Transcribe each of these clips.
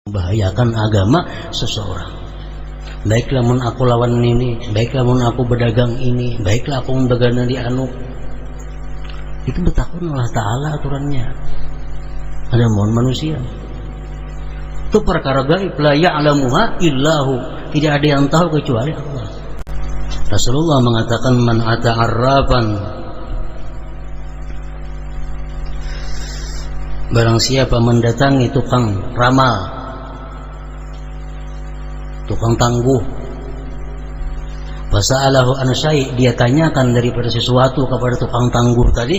membahayakan agama seseorang. Baiklah mun aku lawan ini, baiklah mun aku berdagang ini, baiklah aku berdagang di anu. Itu betakun Allah Ta'ala aturannya. Ada mohon manusia. Itu perkara gaib, la ya'lamuha illahu, tidak ada yang tahu kecuali Allah. Rasulullah mengatakan man ata arrafan, barang siapa mendatangi tukang ramal, tukang tangguh, fasa'alahu an syai', dia tanyakan daripada sesuatu kepada tukang tangguh tadi,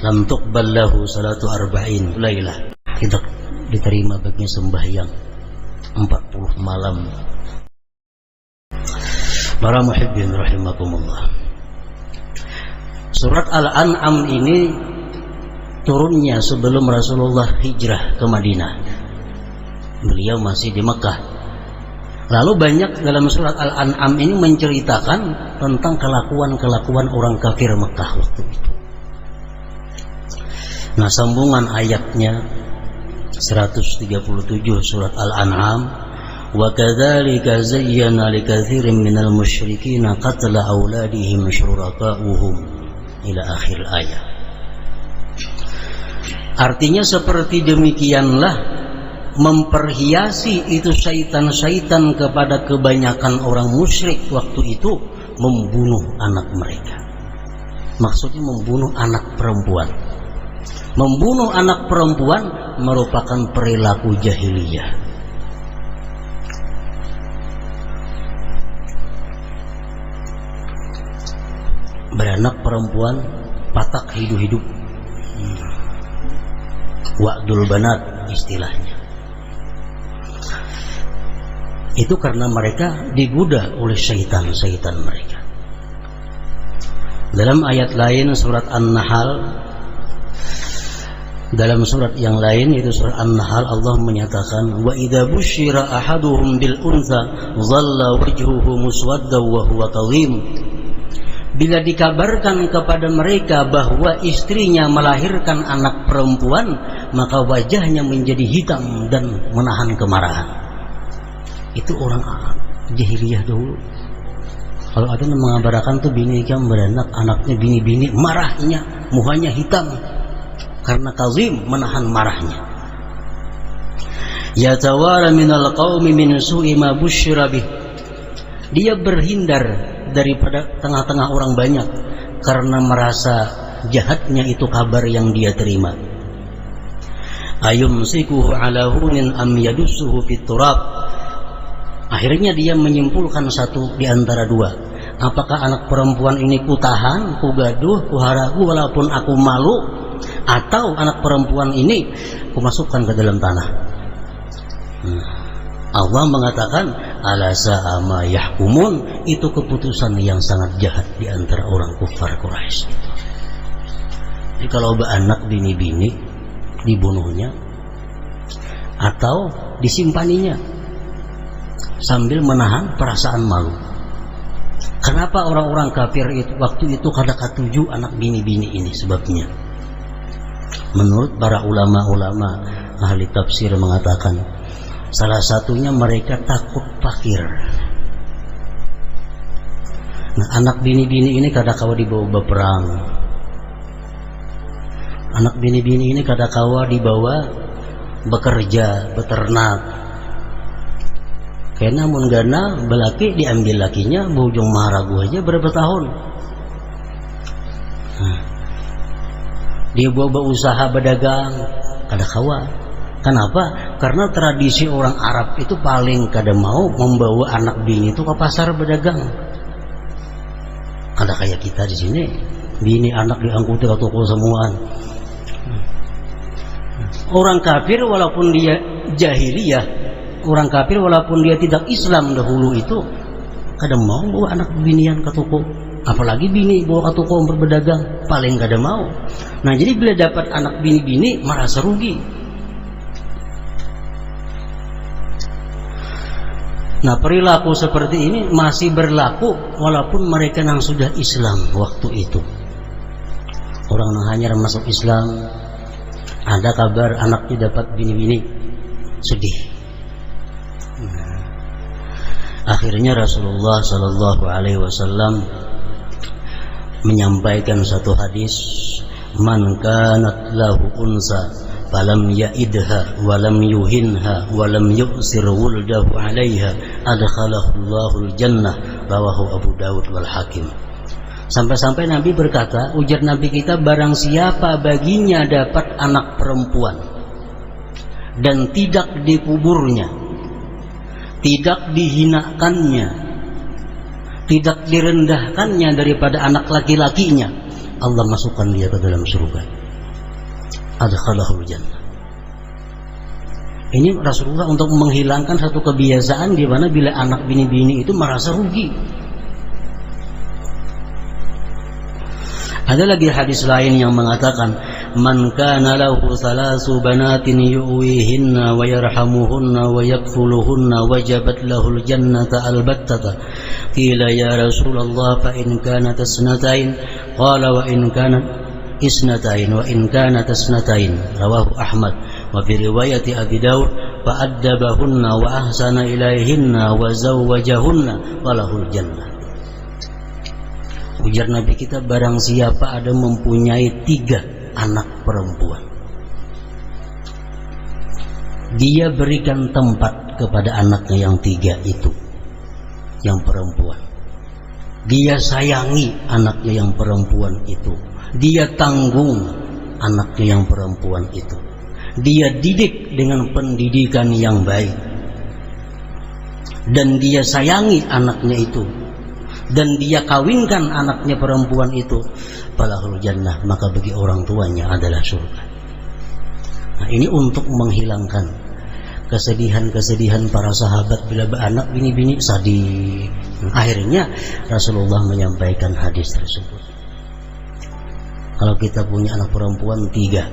lam tuqbal lahu salatu arba'in lailah, tidak diterima baginya sembahyang 40 malam. Para muhibbin rahimakumullah, surat Al-An'am ini turunnya sebelum Rasulullah hijrah ke Madinah. Beliau masih di Mekah. Lalu banyak dalam surat Al-An'am ini menceritakan tentang kelakuan-kelakuan orang kafir Mekah waktu itu. Nah, sambungan ayatnya 137 surat Al-An'am, wa kadzalika zayyana likatsirin minal musyrikin qatla auladihim syuraka'uhum, ila akhir ayat. Artinya seperti demikianlah memperhiasi itu syaitan-syaitan kepada kebanyakan orang musyrik waktu itu membunuh anak mereka. Maksudnya membunuh anak perempuan. Membunuh anak perempuan merupakan perilaku jahiliyah. Beranak perempuan patak hidup-hidup, wa'dul banat istilahnya. Itu karena mereka digoda oleh syaitan-syaitan mereka. Dalam ayat lain surat An-Nahl, dalam surat yang lain yaitu surat An-Nahl, Allah menyatakan wa idza busyira ahaduhum bil untha dhalla wajhuhu muswaddan wa huwa kadhim. Bila dikabarkan kepada mereka bahwa istrinya melahirkan anak perempuan, maka wajahnya menjadi hitam dan menahan kemarahan. Itu orang jahiliyah dahulu. Kalau ada yang mengabarkan tuh bini yang beranak, anaknya bini-bini, marahnya, muhanya hitam karena kazim, menahan marahnya. Yatawara minal qaumi min su'i ma busyira bih. Dia berhindar daripada tengah-tengah orang banyak karena merasa jahatnya itu kabar yang dia terima. Ayumsikuhu ala hunin am yadussuhu fit turab. Akhirnya dia menyimpulkan satu di antara dua. Apakah anak perempuan ini kutahan, kugaduh, kuharagu walaupun aku malu, atau anak perempuan ini kumasukkan ke dalam tanah. Allah mengatakan ala sa'a ma yahkumun, itu keputusan yang sangat jahat di antara orang kufar Quraisy. Jadi kalau anak bini-bini dibunuhnya atau disimpaninya sambil menahan perasaan malu. Kenapa orang-orang kafir itu waktu itu kada katuju anak bini-bini ini? Sebabnya menurut para ulama-ulama ahli tafsir mengatakan salah satunya mereka takut fakir. Nah, anak bini-bini ini kadakawa dibawa berperang. Anak bini-bini ini kadakawa dibawa bekerja, beternak. Karena mun gana belaki diambil lakinya, bujung maharagu aja berapa tahun. Dia bawa usaha berdagang, kadakawa. Kenapa? Karena tradisi orang Arab itu paling kada mau membawa anak bini itu ke pasar berdagang. Kada kayak kita di sini, bini anak diangkuti ke toko semuaan. Orang kafir walaupun dia jahiliyah, orang kafir walaupun dia tidak Islam dahulu itu kada mau bawa anak binian ke toko. Apalagi bini bawa ke toko untuk berdagang, paling kada mau. Nah, jadi bila dapat anak bini-bini merasa rugi. Nah, perilaku seperti ini masih berlaku walaupun mereka yang sudah Islam waktu itu. Orang yang hanya masuk Islam, ada kabar anaknya dapat bini-bini, sedih. Akhirnya Rasulullah Sallallahu Alaihi Wasallam menyampaikan satu hadis, man kanat lahu unsa falam ya'idha walam yuhinha walam yu'sir wuldahu 'alaiha adkhalahu Allahul jannah, rawahu Abu Dawud wal Hakim. Sampai-sampai Nabi berkata, ujar Nabi kita, barang siapa baginya dapat anak perempuan dan tidak dikuburnya, tidak dihinakannya, tidak direndahkannya daripada anak laki-lakinya, Allah masukkan dia ke dalam surga. Adkhalahul jannah. Ini Rasulullah untuk menghilangkan satu kebiasaan di mana bila anak bini-bini itu merasa rugi. Ada lagi hadis lain yang mengatakan, man kana lahu thalasu banatin yu'wihinna wa yarhamuhunna wa yakfuluhunna wajabat lahul jannata albattata. Qila ya Rasulullah fa in kanat asnatain, qala wa in kanat isnatain wa in kanat asnatain, rawahu Ahmad. Wa fi riwayati Abi Daud fa addabahunna wa ahsana ilaihinna wa zawwajahunna walahul jannah. Ujar Nabi kita, barang siapa ada mempunyai 3 anak perempuan, dia berikan tempat kepada anaknya yang 3 itu, yang perempuan. Dia sayangi anaknya yang perempuan itu, dia tanggung anaknya yang perempuan itu, dia didik dengan pendidikan yang baik, dan dia sayangi anaknya itu, dan dia kawinkan anaknya perempuan itu, falahul jannah, maka bagi orang tuanya adalah surga. Nah, ini untuk menghilangkan kesedihan-kesedihan para sahabat bila beranak bini-bini sadih. Akhirnya Rasulullah menyampaikan hadis tersebut. Kalau kita punya anak perempuan 3,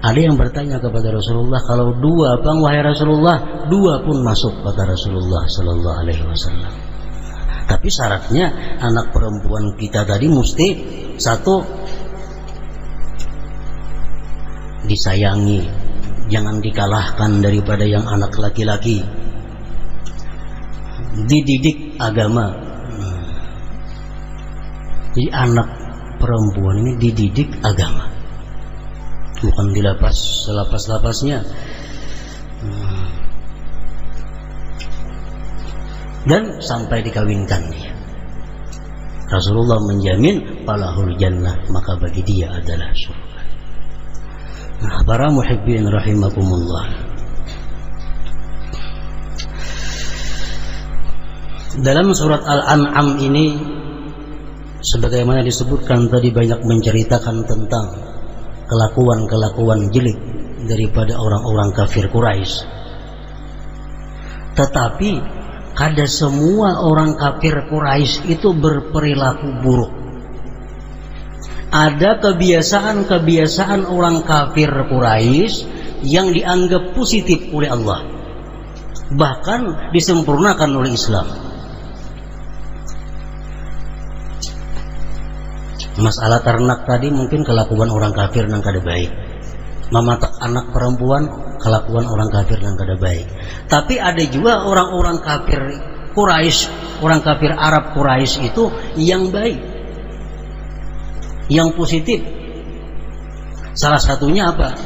ada yang bertanya kepada Rasulullah, kalau 2 bang wahai Rasulullah? 2 pun masuk, kata Rasulullah Sallallahu Alaihi Wasallam. Tapi syaratnya anak perempuan kita tadi mesti 1, disayangi, jangan dikalahkan daripada yang anak laki-laki, dididik agama. Jadi anak perempuan ini dididik agama, bukan dilepas selepas-lepasnya. Dan sampai dikawinkan dia, Rasulullah menjamin falahul jannah, maka bagi dia adalah surga. Nah, para muhibbin rahimakumullah, dalam surat Al-An'am ini sebagaimana disebutkan tadi, banyak menceritakan tentang kelakuan-kelakuan jelek daripada orang-orang kafir Quraisy. Tetapi kada semua orang kafir Quraisy itu berperilaku buruk. Ada kebiasaan-kebiasaan orang kafir Quraisy yang dianggap positif oleh Allah, bahkan disempurnakan oleh Islam. Masalah ternak tadi mungkin kelakuan orang kafir yang kada baik. Mematak anak perempuan, kelakuan orang kafir yang kada baik. Tapi ada juga orang-orang kafir Quraisy, orang kafir Arab Quraisy itu yang baik, yang positif. Salah satunya apa?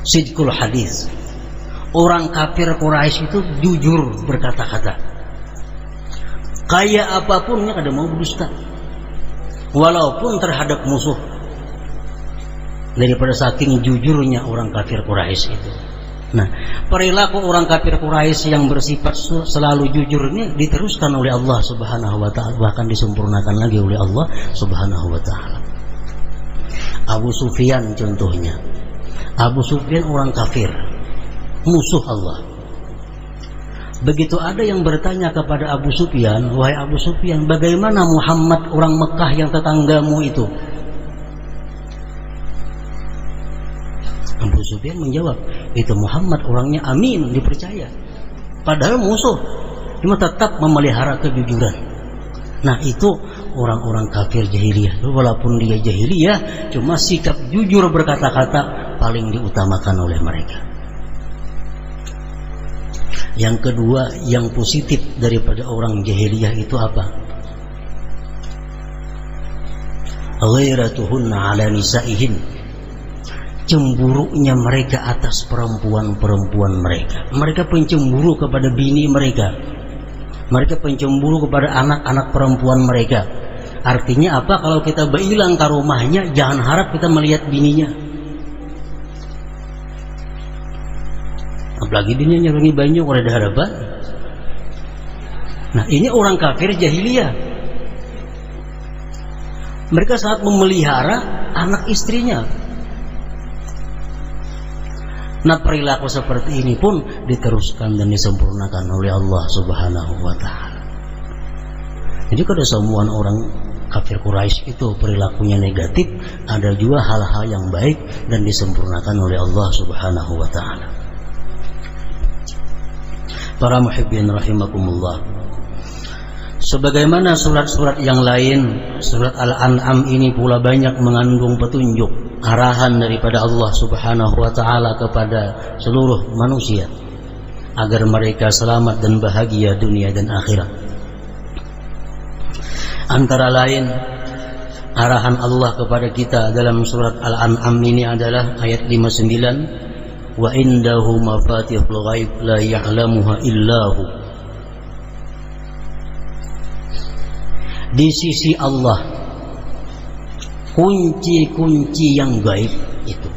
Sidqul hadis. Orang kafir Quraisy itu jujur berkata-kata. Kayak apapunnya kada mau berdusta, walaupun terhadap musuh. Daripada saking jujurnya orang kafir Quraisy itu. Nah, perilaku orang kafir Quraisy yang bersifat selalu jujur ini diteruskan oleh Allah Subhanahu wa taala, bahkan disempurnakan lagi oleh Allah Subhanahu wa taala. Abu Sufyan contohnya. Abu Sufyan orang kafir, musuh Allah. Begitu ada yang bertanya kepada Abu Sufyan, wahai Abu Sufyan, bagaimana Muhammad orang Mekah yang tetanggamu itu? Abu Sufyan menjawab, itu Muhammad orangnya amin, dipercaya, padahal musuh, cuma tetap memelihara kejujuran. Nah, itu orang-orang kafir jahiliyah. Walaupun dia jahiliyah, cuma sikap jujur berkata-kata paling diutamakan oleh mereka. Yang kedua, yang positif daripada orang jahiliyah itu apa? Ghairatuhunna ala nisaihin, cemburunya mereka atas perempuan-perempuan mereka. Mereka pencemburu kepada bini mereka. Mereka pencemburu kepada anak-anak perempuan mereka. Artinya apa? Kalau kita bailang ke rumahnya, jangan harap kita melihat bininya. Apalagi bininya nyelengi banyu kalau ada harapan. Nah, ini orang kafir jahiliyah. Mereka sangat memelihara anak istrinya. Nah, perilaku seperti ini pun diteruskan dan disempurnakan oleh Allah Subhanahu wa ta'ala. Jadi kalau semua orang kafir Quraisy itu perilakunya negatif, ada juga hal-hal yang baik dan disempurnakan oleh Allah Subhanahu wa ta'ala. Para muhibbin rahimakumullah, sebagaimana surat-surat yang lain, surat Al-An'am ini pula banyak mengandung petunjuk, arahan daripada Allah Subhanahu wa ta'ala kepada seluruh manusia agar mereka selamat dan bahagia dunia dan akhirat. Antara lain arahan Allah kepada kita dalam surat Al-An'am ini adalah ayat 59, wa indahu mafatihul ghaib la ya'lamuha illahu. Di sisi Allah kunci-kunci yang gaib itu,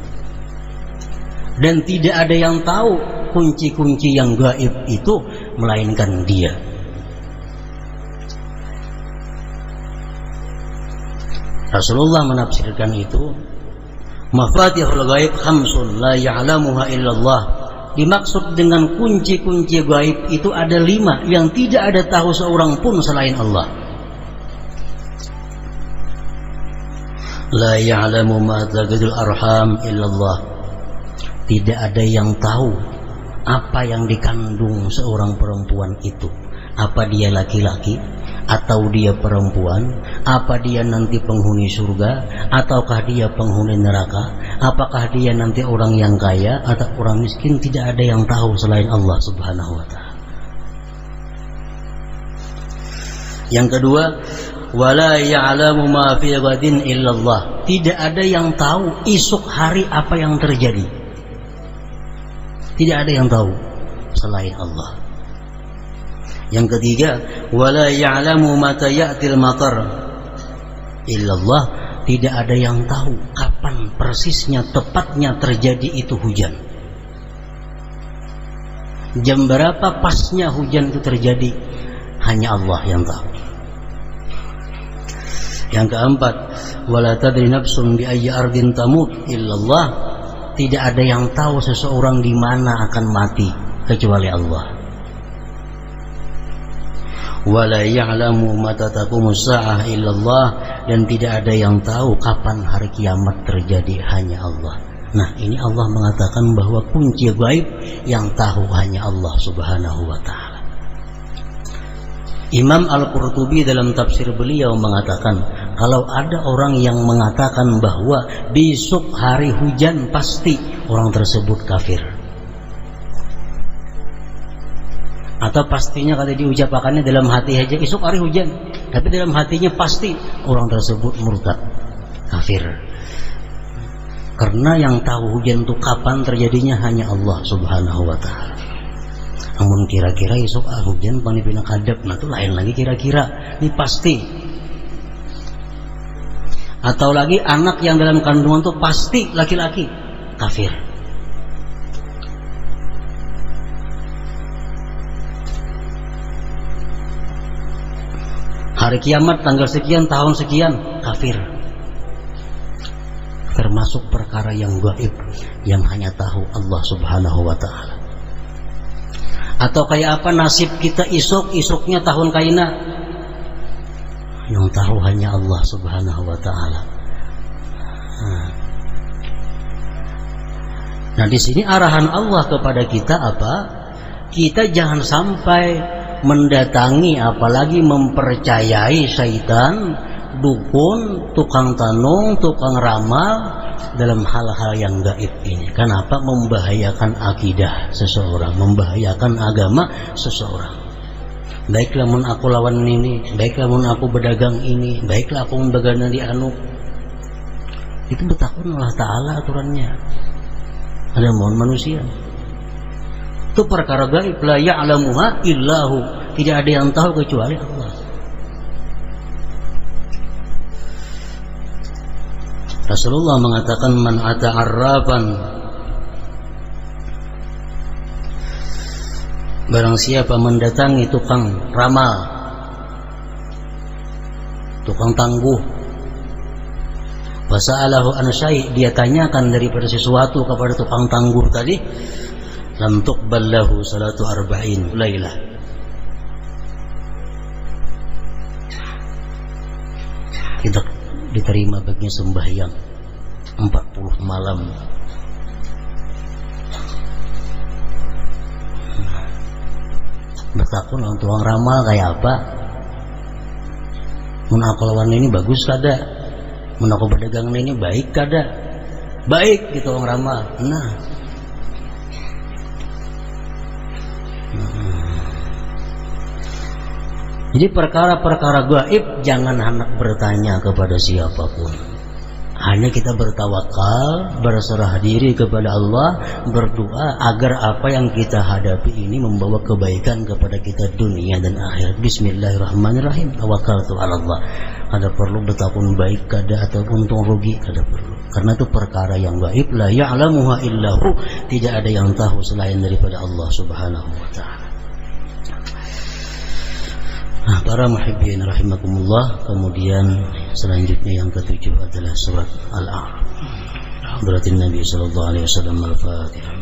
dan tidak ada yang tahu kunci-kunci yang gaib itu melainkan Dia. Rasulullah menafsirkan itu, mafatihul ghaib khamsun la ya'lamuha illallah. Dimaksud dengan kunci-kunci gaib itu ada 5 yang tidak ada tahu seorang pun selain Allah. La ya'lamu ma taqidul arham illallah. Tidak ada yang tahu apa yang dikandung seorang perempuan itu. Apa dia laki-laki atau dia perempuan, apa dia nanti penghuni surga ataukah dia penghuni neraka, apakah dia nanti orang yang kaya atau orang miskin, tidak ada yang tahu selain Allah Subhanahu wa ta'ala. Yang kedua, wala ya'lamu ma fi ghadin illallah. Tidak ada yang tahu esok hari apa yang terjadi. Tidak ada yang tahu selain Allah. Yang ketiga, wala ya'lamu mata ya'til matar illallah. Tidak ada yang tahu kapan persisnya tepatnya terjadi itu hujan. Jam berapa pasnya hujan itu terjadi, hanya Allah yang tahu. Yang keempat, wala tadri nafsun bi ayyi ardin tamut illallah. Tidak ada yang tahu seseorang di mana akan mati kecuali Allah. Wala ya'lamu mata taqumus sa'ah illallah. Dan tidak ada yang tahu kapan hari kiamat terjadi, hanya Allah. Nah, ini Allah mengatakan bahwa kunci gaib yang tahu hanya Allah Subhanahu wa ta'ala. Imam Al-Qurtubi dalam tafsir beliau mengatakan, kalau ada orang yang mengatakan bahwa besok hari hujan pasti, orang tersebut kafir. Atau pastinya kalau diucapkannya dalam hati aja, besok hari hujan, tapi dalam hatinya pasti, orang tersebut murtad, kafir. Karena yang tahu hujan itu kapan terjadinya hanya Allah Subhanahu wa ta'ala. Namun kira-kira esok hujan panipina kadap, nah itu lain lagi kira-kira, ini pasti. Atau lagi anak yang dalam kandungan itu pasti laki-laki, kafir. Hari kiamat tanggal sekian, tahun sekian, kafir. Termasuk perkara yang gaib yang hanya tahu Allah Subhanahu wa ta'ala. Atau kayak apa nasib kita isoknya tahun kaina, yang tahu hanya Allah Subhanahu wa ta'ala. Nah, di sini arahan Allah kepada kita apa? Kita jangan sampai mendatangi apalagi mempercayai syaitan, dukun, tukang tanung, tukang ramal dalam hal-hal yang gaib ini. Kenapa? Membahayakan akidah seseorang, membahayakan agama seseorang. Baiklah mun aku lawan ini, baiklah mun aku berdagang ini, baiklah aku membagana di anu. Itu betakun Allah Ta'ala aturannya. Ada mohon manusia. Itu perkara gaib, la ya'lamuha illahu. Tidak ada yang tahu kecuali Allah. Rasulullah mengatakan man ata'arrafan, barang siapa mendatangi tukang ramal, tukang tangguh, wasa'alahu an syai', dia tanyakan daripada sesuatu kepada tukang tangguh tadi, lam tuqbal lahu salatu arba'in lailah, tidak diterima baginya sembahyang 40 malam. Bertakun untuk orang ramal kayak apa? Mun aku lawan ini bagus kada? Mun aku berdagang ini baik kada? Baik gitu orang ramal. Nah, jadi perkara-perkara gaib jangan hendak bertanya kepada siapapun. Hanya kita bertawakal, berserah diri kepada Allah, berdoa agar apa yang kita hadapi ini membawa kebaikan kepada kita dunia dan akhirat. Bismillahirrahmanirrahim. Tawakkaltu 'ala Allah. Ada perlu bertakun baik kada atau untung rugi kada perlu. Karena itu perkara yang gaib, la ya'lamuha illahu, tidak ada yang tahu selain daripada Allah Subhanahu wa taala. Nah, para muhibbin rahimakumullah, kemudian selanjutnya yang ketujuh adalah surat Al-A'raf. Hadaratin Nabi sallallahu alaihi wasallam, Al-Fatihah.